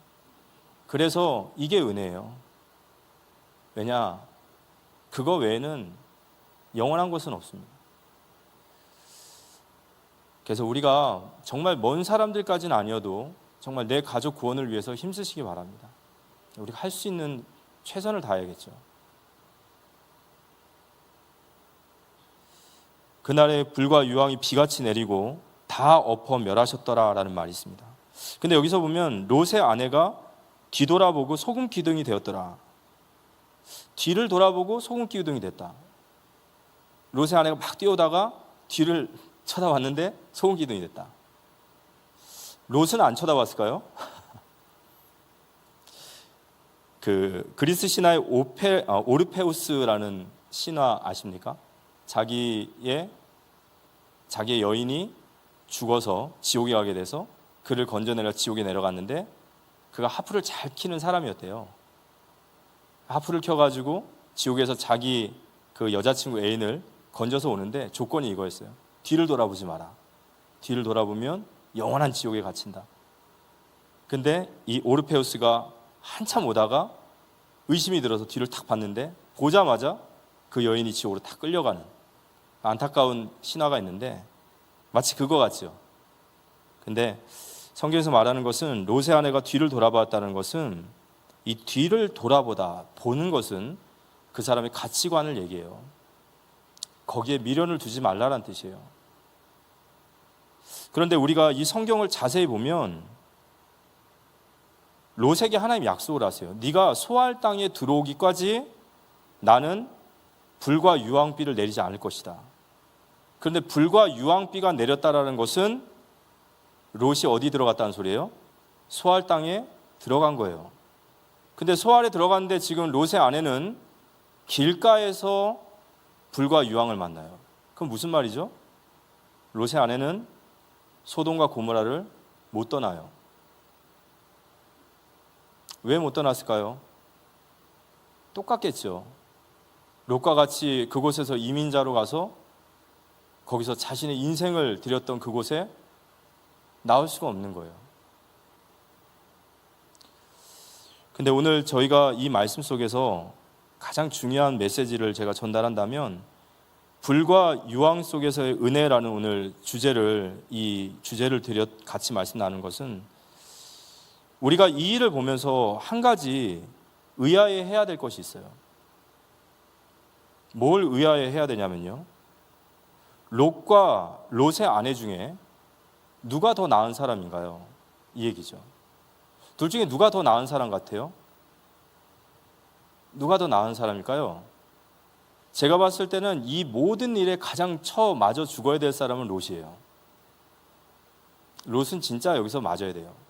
그래서 이게 은혜예요. 왜냐? 그거 외에는 영원한 것은 없습니다. 그래서 우리가 정말 먼 사람들까지는 아니어도 정말 내 가족 구원을 위해서 힘쓰시기 바랍니다. 우리가 할 수 있는 최선을 다해야겠죠. 그날에 불과 유황이 비같이 내리고 다 엎어 멸하셨더라라는 말이 있습니다. 근데 여기서 보면 롯의 아내가 뒤돌아보고 소금 기둥이 되었더라. 뒤를 돌아보고 소금 기둥이 됐다. 롯의 아내가 막 뛰어오다가 뒤를 쳐다봤는데 소금 기둥이 됐다. 롯은 안 쳐다봤을까요? 그 그리스 신화의 오르페우스라는 신화 아십니까? 자기의 여인이 죽어서 지옥에 가게 돼서 그를 건져내려 지옥에 내려갔는데 그가 하프를 잘 키는 사람이었대요. 하프를 켜가지고 지옥에서 자기 그 여자친구 애인을 건져서 오는데 조건이 이거였어요. 뒤를 돌아보지 마라. 뒤를 돌아보면 영원한 지옥에 갇힌다. 근데 이 오르페우스가 한참 오다가 의심이 들어서 뒤를 탁 봤는데 보자마자 그 여인이 지옥으로 탁 끌려가는 안타까운 신화가 있는데 마치 그거 같죠. 근데 성경에서 말하는 것은 롯의 아내가 뒤를 돌아보았다는 것은 이 뒤를 보는 것은 그 사람의 가치관을 얘기해요. 거기에 미련을 두지 말라는 뜻이에요. 그런데 우리가 이 성경을 자세히 보면 롯에게 하나님 약속을 하세요. 네가 소알 땅에 들어오기까지 나는 불과 유황비를 내리지 않을 것이다. 그런데 불과 유황비가 내렸다라는 것은 롯이 어디 들어갔다는 소리예요? 소알 땅에 들어간 거예요. 근데 소알에 들어갔는데 지금 롯의 아내는 길가에서 불과 유황을 만나요. 그럼 무슨 말이죠? 롯의 아내는 소돔과 고모라를 못 떠나요. 왜 못 떠났을까요? 똑같겠죠. 롯과 같이 그곳에서 이민자로 가서 거기서 자신의 인생을 들였던 그곳에 나올 수가 없는 거예요. 근데 오늘 저희가 이 말씀 속에서 가장 중요한 메시지를 제가 전달한다면 불과 유황 속에서의 은혜라는 오늘 이 주제를 들여 같이 말씀 나누는 것은 우리가 이 일을 보면서 한 가지 의아해해야 될 것이 있어요. 뭘 의아해해야 되냐면요. 롯과 롯의 아내 중에 누가 더 나은 사람인가요? 이 얘기죠. 둘 중에 누가 더 나은 사람 같아요? 누가 더 나은 사람일까요? 제가 봤을 때는 이 모든 일에 가장 맞아 죽어야 될 사람은 롯이에요. 롯은 진짜 여기서 맞아야 돼요.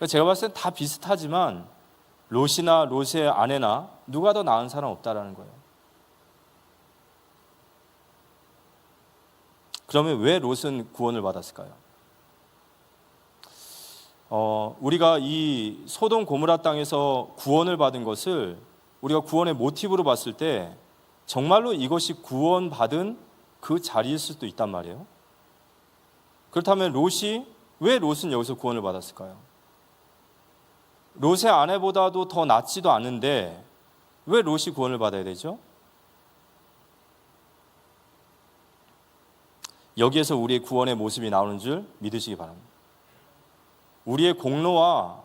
제가 봤을 땐 다 비슷하지만 롯이나 롯의 아내나 누가 더 나은 사람 없다라는 거예요. 그러면 왜 롯은 구원을 받았을까요? 우리가 이 소돔 고모라 땅에서 구원을 받은 것을 우리가 구원의 모티브로 봤을 때 정말로 이것이 구원받은 그 자리일 수도 있단 말이에요. 그렇다면 왜 롯은 여기서 구원을 받았을까요? 롯의 아내보다도 더 낫지도 않은데 왜 롯이 구원을 받아야 되죠? 여기에서 우리의 구원의 모습이 나오는 줄 믿으시기 바랍니다. 우리의 공로와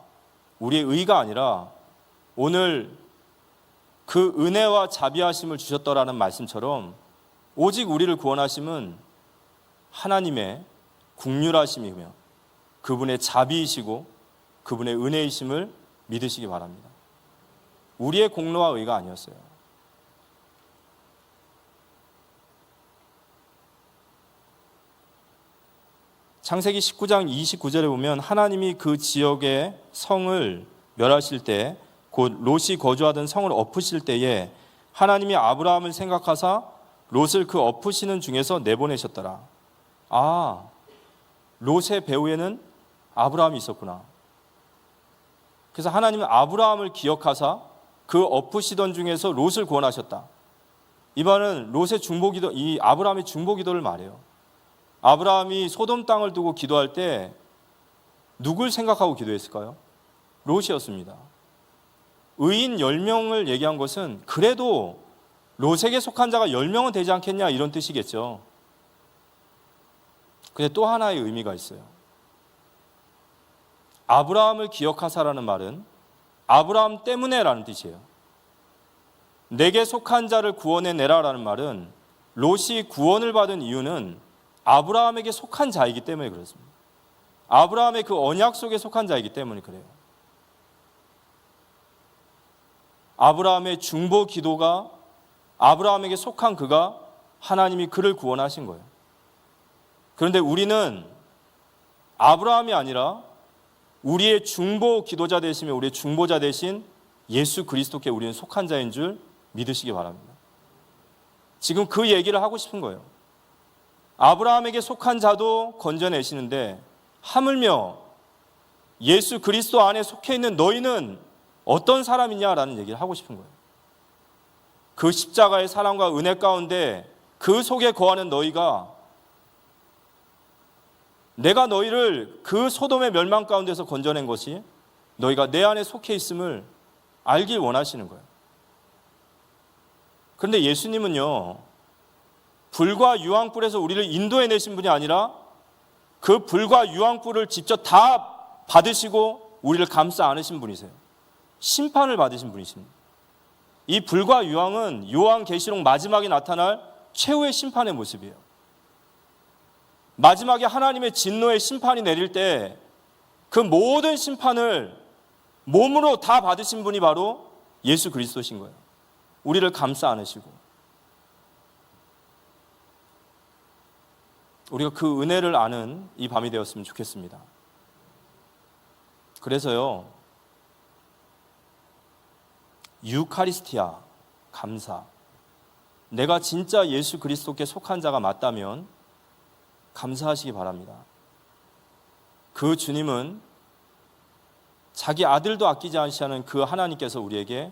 우리의 의가 아니라 오늘 그 은혜와 자비하심을 주셨더라는 말씀처럼 오직 우리를 구원하심은 하나님의 긍휼하심이며 그분의 자비이시고 그분의 은혜이심을 믿으시기 바랍니다. 우리의 공로와 의가 아니었어요. 창세기 19장 29절에 보면 하나님이 그 지역의 성을 멸하실 때 곧 롯이 거주하던 성을 엎으실 때에 하나님이 아브라함을 생각하사 롯을 그 엎으시는 중에서 내보내셨더라. 롯의 배후에는 아브라함이 있었구나. 그래서 하나님은 아브라함을 기억하사 그 엎으시던 중에서 롯을 구원하셨다. 이 말은 롯의 중보기도, 이 아브라함의 중보기도를 말해요. 아브라함이 소돔 땅을 두고 기도할 때 누굴 생각하고 기도했을까요? 롯이었습니다. 의인 10명을 얘기한 것은 그래도 롯에게 속한 자가 10명은 되지 않겠냐 이런 뜻이겠죠. 근데 또 하나의 의미가 있어요. 아브라함을 기억하사라는 말은 아브라함 때문에라는 뜻이에요. 내게 속한 자를 구원해내라라는 말은 롯이 구원을 받은 이유는 아브라함에게 속한 자이기 때문에 그렇습니다. 아브라함의 그 언약 속에 속한 자이기 때문에 그래요. 아브라함의 중보 기도가 아브라함에게 속한 그가 하나님이 그를 구원하신 거예요. 그런데 우리는 아브라함이 아니라 우리의 중보 기도자 되시며 우리의 중보자 되신 예수 그리스도께 우리는 속한 자인 줄 믿으시기 바랍니다. 지금 그 얘기를 하고 싶은 거예요. 아브라함에게 속한 자도 건져내시는데 하물며 예수 그리스도 안에 속해 있는 너희는 어떤 사람이냐라는 얘기를 하고 싶은 거예요. 그 십자가의 사랑과 은혜 가운데 그 속에 거하는 너희가, 내가 너희를 그 소돔의 멸망 가운데서 건져낸 것이 너희가 내 안에 속해 있음을 알길 원하시는 거예요. 그런데 예수님은요, 불과 유황불에서 우리를 인도해내신 분이 아니라 그 불과 유황불을 직접 다 받으시고 우리를 감싸 안으신 분이세요. 심판을 받으신 분이십니다. 이 불과 유황은 요한계시록 마지막에 나타날 최후의 심판의 모습이에요. 마지막에 하나님의 진노의 심판이 내릴 때 그 모든 심판을 몸으로 다 받으신 분이 바로 예수 그리스도신 거예요. 우리를 감싸 안으시고, 우리가 그 은혜를 아는 이 밤이 되었으면 좋겠습니다. 그래서요, 유카리스티아, 감사, 내가 진짜 예수 그리스도께 속한 자가 맞다면 감사하시기 바랍니다. 그 주님은 자기 아들도 아끼지 않으시는 그 하나님께서 우리에게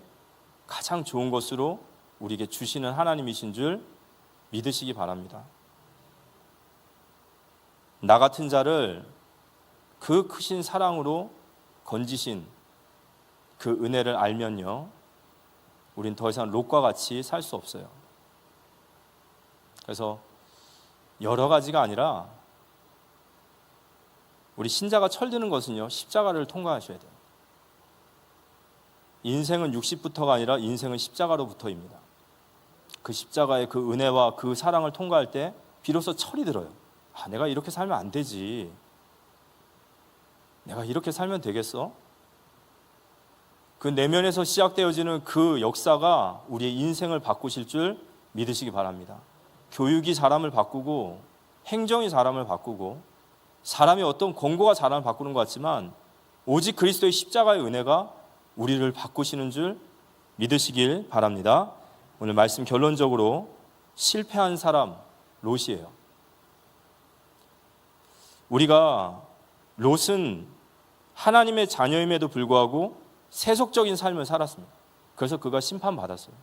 가장 좋은 것으로 우리에게 주시는 하나님이신 줄 믿으시기 바랍니다. 나 같은 자를 그 크신 사랑으로 건지신 그 은혜를 알면요, 우린 더 이상 롯과 같이 살 수 없어요. 그래서 여러 가지가 아니라 우리 신자가 철드는 것은요, 십자가를 통과하셔야 돼요. 인생은 60부터가 아니라 인생은 십자가로부터입니다. 그 십자가의 그 은혜와 그 사랑을 통과할 때 비로소 철이 들어요. 아, 내가 이렇게 살면 안 되지. 내가 이렇게 살면 되겠어? 그 내면에서 시작되어지는 그 역사가 우리의 인생을 바꾸실 줄 믿으시기 바랍니다. 교육이 사람을 바꾸고 행정이 사람을 바꾸고 사람이 어떤 권고가 사람을 바꾸는 것 같지만 오직 그리스도의 십자가의 은혜가 우리를 바꾸시는 줄 믿으시길 바랍니다. 오늘 말씀 결론적으로 실패한 사람 롯이에요. 우리가 롯은 하나님의 자녀임에도 불구하고 세속적인 삶을 살았습니다. 그래서 그가 심판받았어요.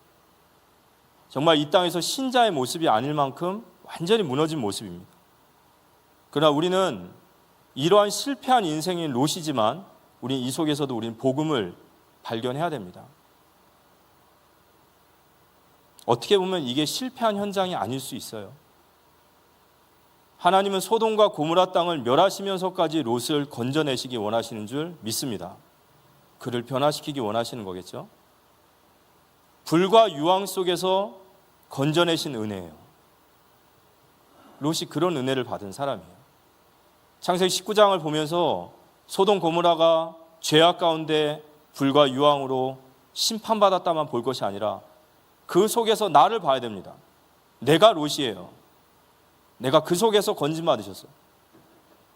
정말 이 땅에서 신자의 모습이 아닐 만큼 완전히 무너진 모습입니다. 그러나 우리는 이러한 실패한 인생인 롯이지만 우리는 이 속에서도 우리는 복음을 발견해야 됩니다. 어떻게 보면 이게 실패한 현장이 아닐 수 있어요. 하나님은 소돔과 고모라 땅을 멸하시면서까지 롯을 건져내시기 원하시는 줄 믿습니다. 그를 변화시키기 원하시는 거겠죠. 불과 유황 속에서 건져내신 은혜예요. 롯이 그런 은혜를 받은 사람이에요. 창세기 19장을 보면서 소돔 고모라가 죄악 가운데 불과 유황으로 심판받았다만 볼 것이 아니라 그 속에서 나를 봐야 됩니다. 내가 롯이에요. 내가 그 속에서 건짐받으셨어요.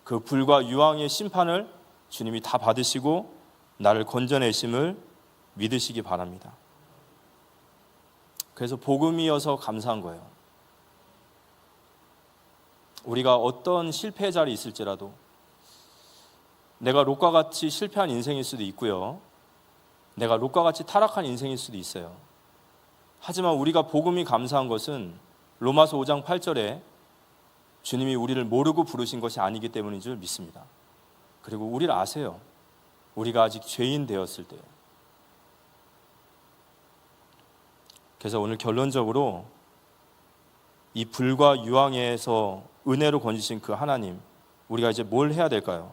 그 불과 유황의 심판을 주님이 다 받으시고 나를 건져내심을 믿으시기 바랍니다. 그래서 복음이어서 감사한 거예요. 우리가 어떤 실패의 자리에 있을지라도 내가 롯과 같이 실패한 인생일 수도 있고요, 내가 롯과 같이 타락한 인생일 수도 있어요. 하지만 우리가 복음이 감사한 것은 로마서 5장 8절에 주님이 우리를 모르고 부르신 것이 아니기 때문인 줄 믿습니다. 그리고 우리를 아세요. 우리가 아직 죄인 되었을 때. 그래서 오늘 결론적으로 이 불과 유황에서 은혜로 건지신 그 하나님, 우리가 이제 뭘 해야 될까요?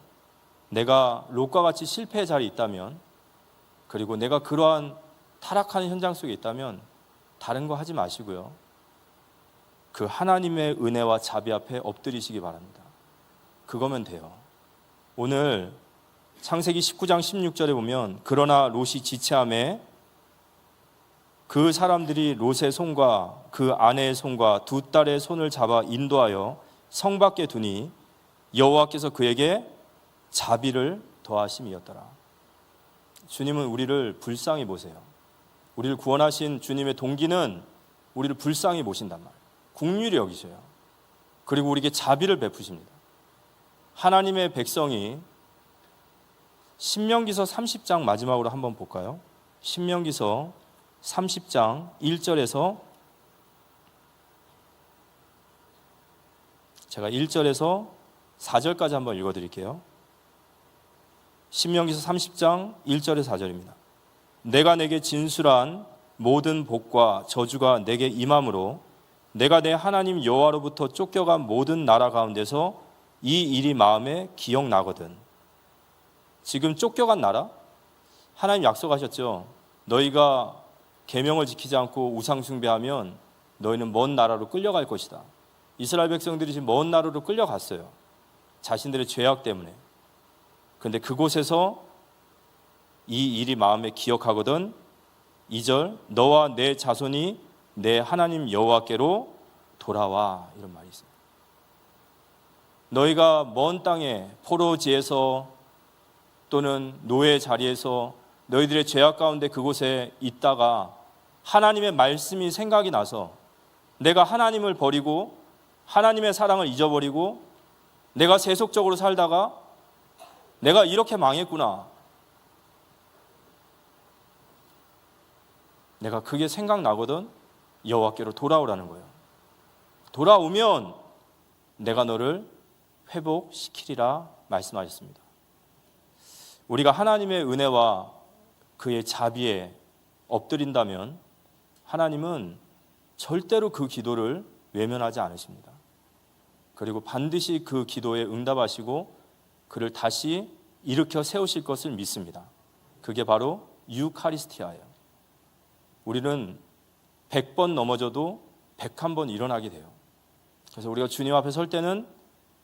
내가 롯과 같이 실패의 자리에 있다면, 그리고 내가 그러한 타락하는 현장 속에 있다면 다른 거 하지 마시고요, 그 하나님의 은혜와 자비 앞에 엎드리시기 바랍니다. 그거면 돼요. 오늘 창세기 19장 16절에 보면 그러나 롯이 지체함에 그 사람들이 롯의 손과 그 아내의 손과 두 딸의 손을 잡아 인도하여 성 밖에 두니 여호와께서 그에게 자비를 더하심이었더라. 주님은 우리를 불쌍히 보세요. 우리를 구원하신 주님의 동기는 우리를 불쌍히 보신단 말이에요. 긍휼히 여기셔요. 그리고 우리에게 자비를 베푸십니다. 하나님의 백성이 신명기서 30장 마지막으로 한번 볼까요? 신명기서 30장 1절에서 제가 1절에서 4절까지 한번 읽어드릴게요. 신명기서 30장 1절에서 4절입니다. 내가 내게 진술한 모든 복과 저주가 내게 임함으로 내가 내 하나님 여호와로부터 쫓겨간 모든 나라 가운데서 이 일이 마음에 기억나거든. 지금 쫓겨간 나라? 하나님 약속하셨죠. 너희가 계명을 지키지 않고 우상 숭배하면 너희는 먼 나라로 끌려갈 것이다. 이스라엘 백성들이 지금 먼 나라로 끌려갔어요. 자신들의 죄악 때문에. 그런데 그곳에서 이 일이 마음에 기억하거든. 2절 너와 내 자손이 내 하나님 여호와께로 돌아와. 이런 말이 있어요. 너희가 먼 땅에 포로지에서 또는 노예 자리에서 너희들의 죄악 가운데 그곳에 있다가 하나님의 말씀이 생각이 나서 내가 하나님을 버리고 하나님의 사랑을 잊어버리고 내가 세속적으로 살다가 내가 이렇게 망했구나. 내가 그게 생각나거든. 여호와께로 돌아오라는 거예요. 돌아오면 내가 너를 회복시키리라 말씀하셨습니다. 우리가 하나님의 은혜와 그의 자비에 엎드린다면 하나님은 절대로 그 기도를 외면하지 않으십니다. 그리고 반드시 그 기도에 응답하시고 그를 다시 일으켜 세우실 것을 믿습니다. 그게 바로 유카리스티아예요. 우리는 100번 넘어져도 101번 일어나게 돼요. 그래서 우리가 주님 앞에 설 때는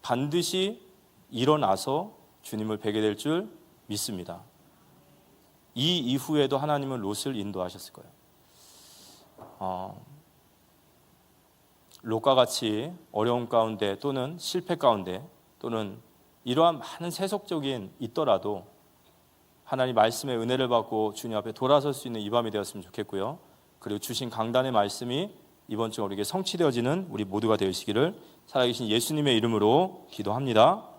반드시 일어나서 주님을 뵈게 될 줄 믿습니다. 이 이후에도 하나님은 롯을 인도하셨을 거예요. 롯과 같이 어려움 가운데 또는 실패 가운데 또는 이러한 많은 세속적인 있더라도 하나님 말씀의 은혜를 받고 주님 앞에 돌아설 수 있는 이 밤이 되었으면 좋겠고요. 그리고 주신 강단의 말씀이 이번 주 우리에게 성취되어지는 우리 모두가 되시기를 살아계신 예수님의 이름으로 기도합니다.